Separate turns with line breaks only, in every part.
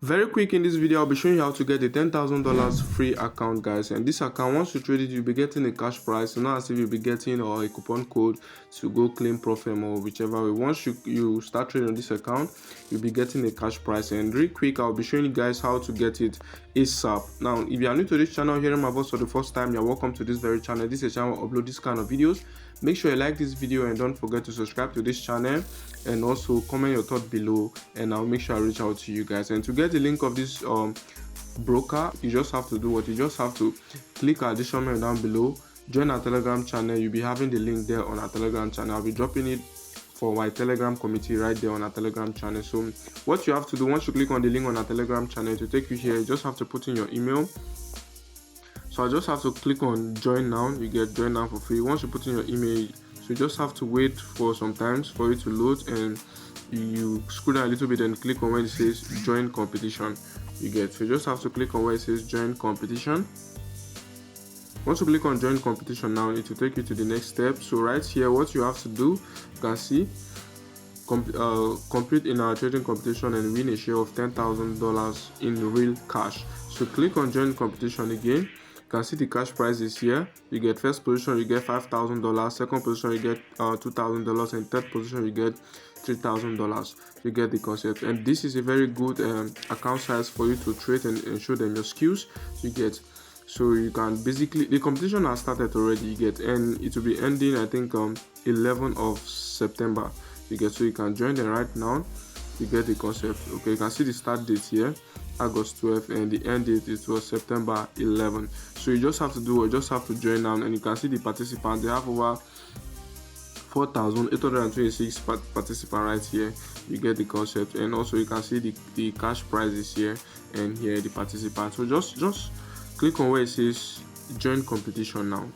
Very quick, in this video I'll be showing you how to get a $10,000 free account, guys. And this account, once you trade it, you'll be getting a cash prize. So not as if you'll be getting or a coupon code to go claim profit or whichever way. Once you start trading on this account, you'll be getting a cash prize. And really quick, I'll be showing you guys how to get it ASAP. Now, if you are new to this channel, hearing my voice for the first time, you're welcome to this very channel. This is a channel where I upload this kind of videos. Make sure you like this video and don't forget to subscribe to this channel, and also comment your thought below, and I'll make sure I reach out to you guys. And to get the link of this broker, you just have to do what? You just have to click our additional mail down below, join our Telegram channel. You'll be having the link there on our Telegram channel. I'll be dropping it for my Telegram committee right there on our Telegram channel. So what you have to do, once you click on the link on our Telegram channel, to take you here, you just have to put in your email. So I just have to click on join now. You get join now for free. Once you put in your email, so you just have to wait for some times for it to load, and you scroll down a little bit and click on where it says join competition. You get, so you just have to click on where it says join competition. Once you click on join competition now, it will take you to the next step. So right here, what you have to do, you can see compete in our trading competition and win a share of $10,000 in real cash. So click on join competition again. You can see the cash prize is here. You get first position, you get $5,000. Second position, you get $2,000, and third position, you get $3,000. You get the concept. And this is a very good account size for you to trade and show them your skills. You get, so you can basically, the competition has started already. You get, and it will be ending, I think 11th of September. You get, so you can join them right now. You get the concept. Okay, you can see the start date here, August 12th, and the end date it was September 11th. So you just have to do, you just have to join now, and you can see the participants. They have over 4,826 participants right here. You get the concept. And also you can see the cash prizes here, and here the participants. So just click on where it says join competition now.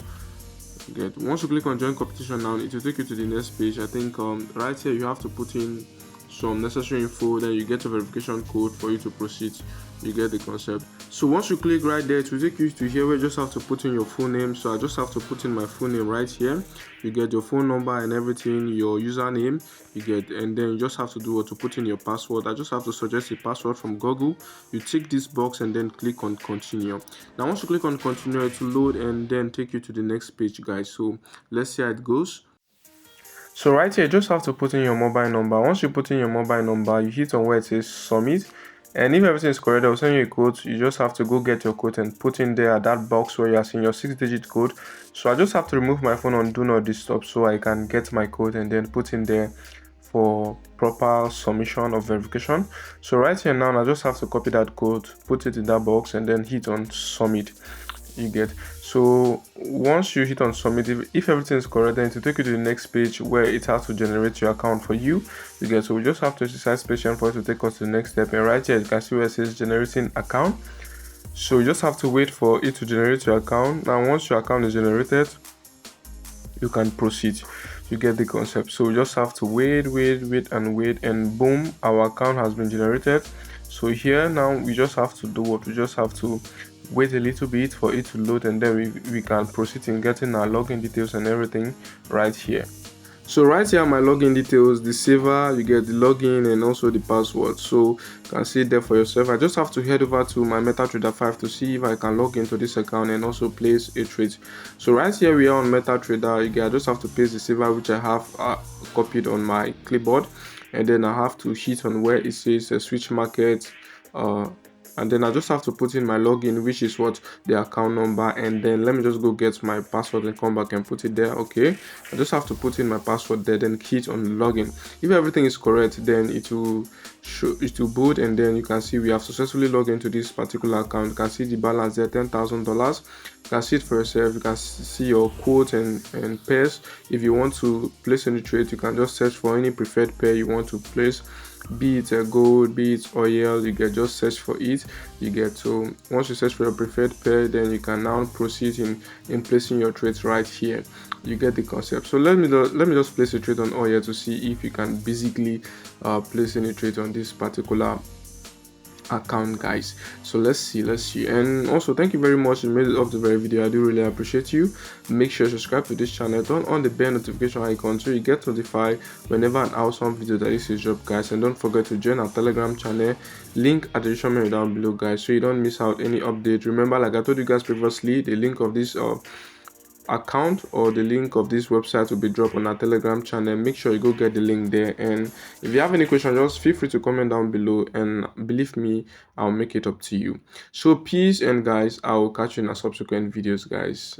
Get, once you click on join competition now, it will take you to the next page. I think right here you have to put in some necessary info, then you get a verification code for you to proceed. You get the concept. So once you click right there, it will take you to here where you just have to put in your full name. So I just have to put in my full name right here. You get your phone number and everything, your username, you get, and then you just have to do what, to put in your password. I just have to suggest a password from Google. You tick this box and then click on continue. Now once you click on continue, it will load and then take you to the next page, guys. So let's see how it goes. So right here, you just have to put in your mobile number. Once you put in your mobile number, you hit on where it says submit, and if everything is correct, they'll send you a code. You just have to go get your code and put in there at that box where you are seeing your 6-digit code. So I just have to remove my phone on do not disturb so I can get my code and then put in there for proper submission of verification. So right here now, I just have to copy that code, put it in that box, and then hit on submit. You get, so once you hit on submit, if everything is correct, then it will take you to the next page where it has to generate your account for you. You get, so we just have to exercise patience for it to take us to the next step. And right here you can see where it says generating account. So you just have to wait for it to generate your account. Now once your account is generated, you can proceed. You get the concept. So we just have to wait, and boom, our account has been generated. So here now we just have to do what? We just have to wait a little bit for it to load, and then we can proceed in getting our login details and everything right here. So right here, my login details, the saver, you get the login and also the password. So you can see it there for yourself. I just have to head over to my MetaTrader 5 to see if I can log into this account and also place a trade. So right here we are on MetaTrader. I just have to paste the saver which I have copied on my clipboard, and then I have to hit on where it says switch market, and then I just have to put in my login, which is what, the account number, and then let me just go get my password and come back and put it there. Okay, I just have to put in my password there, then hit on login. If everything is correct, then it will boot, and then you can see we have successfully logged into this particular account. You can see the balance there, $10,000. You can see it for yourself. You can see your quote and pairs. If you want to place any trade, you can just search for any preferred pair you want to place, be it a gold, be it oil. You get, just search for it. You get, so once you search for your preferred pair, then you can now proceed in placing your trades right here. You get the concept. So let me just place a trade on oil to see if you can basically place any trade on this particular account, guys. So let's see. And also, thank you very much. You made it up to the very video. I do really appreciate you. Make sure you subscribe to this channel, turn on the bell notification icon so you get notified whenever an awesome video that is drop, guys. And don't forget to join our Telegram channel, link at the description down below, guys, so you don't miss out any update. Remember, like I told you guys previously, the link of this account or the link of this website will be dropped on our Telegram channel. Make sure you go get the link there, and if you have any questions, just feel free to comment down below, and believe me, I'll make it up to you. So peace, and guys, I will catch you in our subsequent videos, guys.